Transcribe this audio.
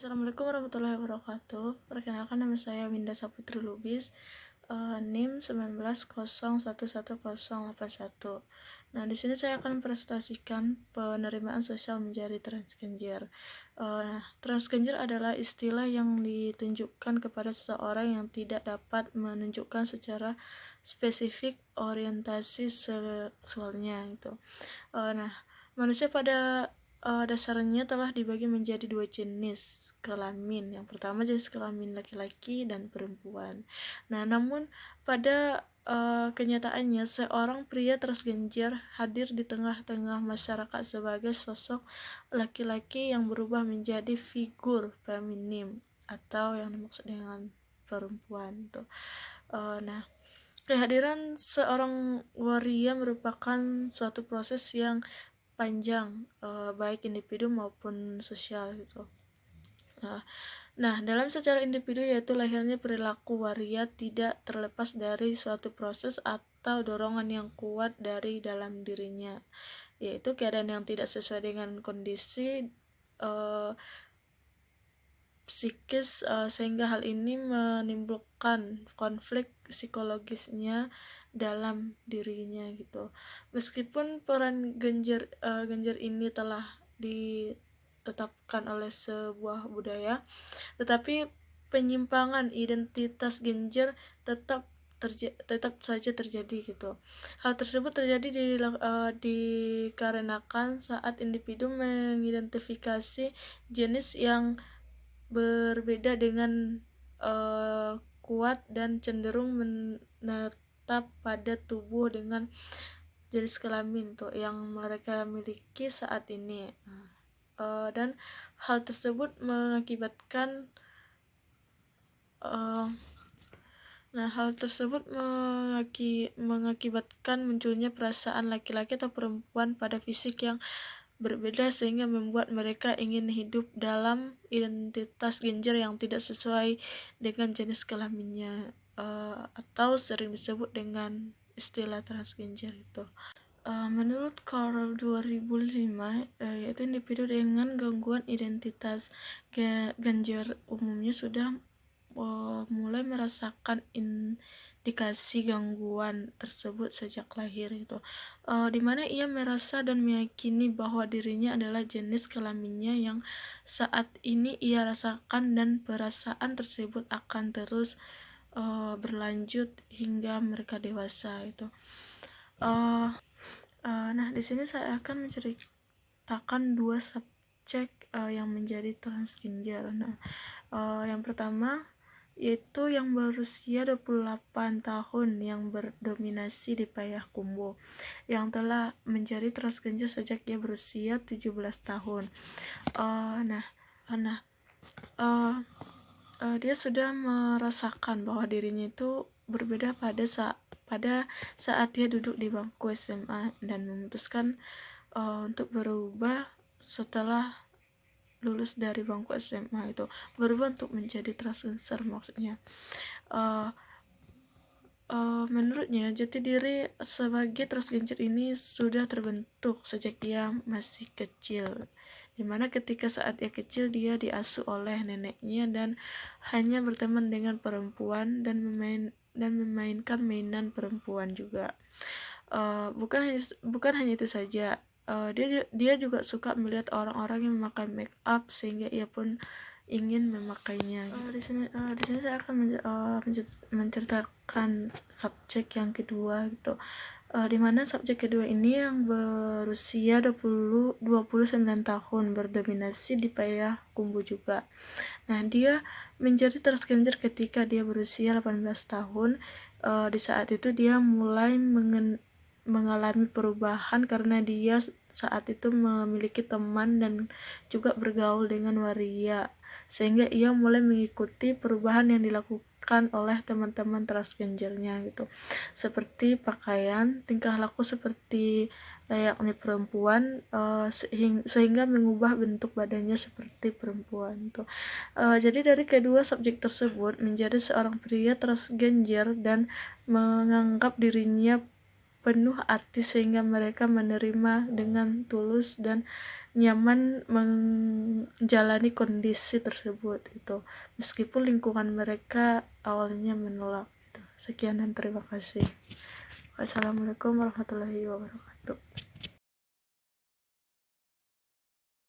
Assalamualaikum warahmatullahi wabarakatuh. Perkenalkan, nama saya Winda Saputri Lubis, NIM 1901118081. Nah, di sini saya akan presentasikan penerimaan sosial menjadi transgender. Transgender adalah istilah yang ditunjukkan kepada seseorang yang tidak dapat menunjukkan secara spesifik orientasi seksualnya gitu. Nah, manusia pada dasarnya telah dibagi menjadi dua jenis kelamin. Yang pertama jenis kelamin laki-laki dan perempuan. Nah, namun pada kenyataannya seorang pria transgender hadir di tengah-tengah masyarakat sebagai sosok laki-laki yang berubah menjadi figur feminim atau yang dimaksud dengan perempuan tuh. Nah, kehadiran seorang waria merupakan suatu proses yang panjang, baik individu maupun sosial gitu. Nah, dalam secara individu yaitu lahirnya perilaku waria tidak terlepas dari suatu proses atau dorongan yang kuat dari dalam dirinya, yaitu keadaan yang tidak sesuai dengan kondisi psikis, sehingga hal ini menimbulkan konflik psikologisnya dalam dirinya gitu. Meskipun peran genjer ini telah ditetapkan oleh sebuah budaya, tetapi penyimpangan identitas genjer tetap saja terjadi gitu. Hal tersebut terjadi dikarenakan saat individu mengidentifikasi jenis yang berbeda dengan kuat dan cenderung menetap pada tubuh dengan jenis kelamin yang mereka miliki saat ini. Dan hal tersebut mengakibatkan mengakibatkan munculnya perasaan laki-laki atau perempuan pada fisik yang berbeda, sehingga membuat mereka ingin hidup dalam identitas genjer yang tidak sesuai dengan jenis kelaminnya, atau sering disebut dengan istilah transgender itu. Menurut Carroll 2005, yaitu individu dengan gangguan identitas genjer umumnya sudah mulai merasakan indikasi gangguan tersebut sejak lahir itu, di mana ia merasa dan meyakini bahwa dirinya adalah jenis kelaminnya yang saat ini ia rasakan, dan perasaan tersebut akan terus berlanjut hingga mereka dewasa itu. Nah, di sini saya akan menceritakan dua subjek yang menjadi transgender. Nah, yang pertama yaitu yang berusia 28 tahun yang berdominasi di Payakumbuh, yang telah menjadi transgender sejak ia berusia 17 tahun. Dia sudah merasakan bahwa dirinya itu berbeda pada saat dia duduk di bangku SMA dan memutuskan untuk berubah setelah lulus dari bangku SMA, itu berubah untuk menjadi transgender maksudnya. Menurutnya jati diri sebagai transgender ini sudah terbentuk sejak dia masih kecil, dimana ketika saat dia kecil dia diasuh oleh neneknya dan hanya berteman dengan perempuan dan memainkan mainan perempuan juga. Bukan hanya itu saja, dia juga suka melihat orang-orang yang memakai make up sehingga ia pun ingin memakainya. Di sini saya akan menceritakan subjek yang kedua gitu. Dimana subjek kedua ini yang berusia 29 tahun berdominasi di Payakumbuh juga. Nah, dia menjadi transgender ketika dia berusia 18 tahun. Di saat itu dia mulai mengalami perubahan karena dia saat itu memiliki teman dan juga bergaul dengan waria, sehingga ia mulai mengikuti perubahan yang dilakukan oleh teman-teman transgendernya gitu, seperti pakaian, tingkah laku seperti layaknya perempuan, sehingga mengubah bentuk badannya seperti perempuan tuh. Jadi dari kedua subjek tersebut menjadi seorang pria transgender dan menganggap dirinya penuh arti, sehingga mereka menerima dengan tulus dan nyaman menjalani kondisi tersebut itu, meskipun lingkungan mereka awalnya menolak gitu. Sekian dan terima kasih. Wassalamualaikum warahmatullahi wabarakatuh.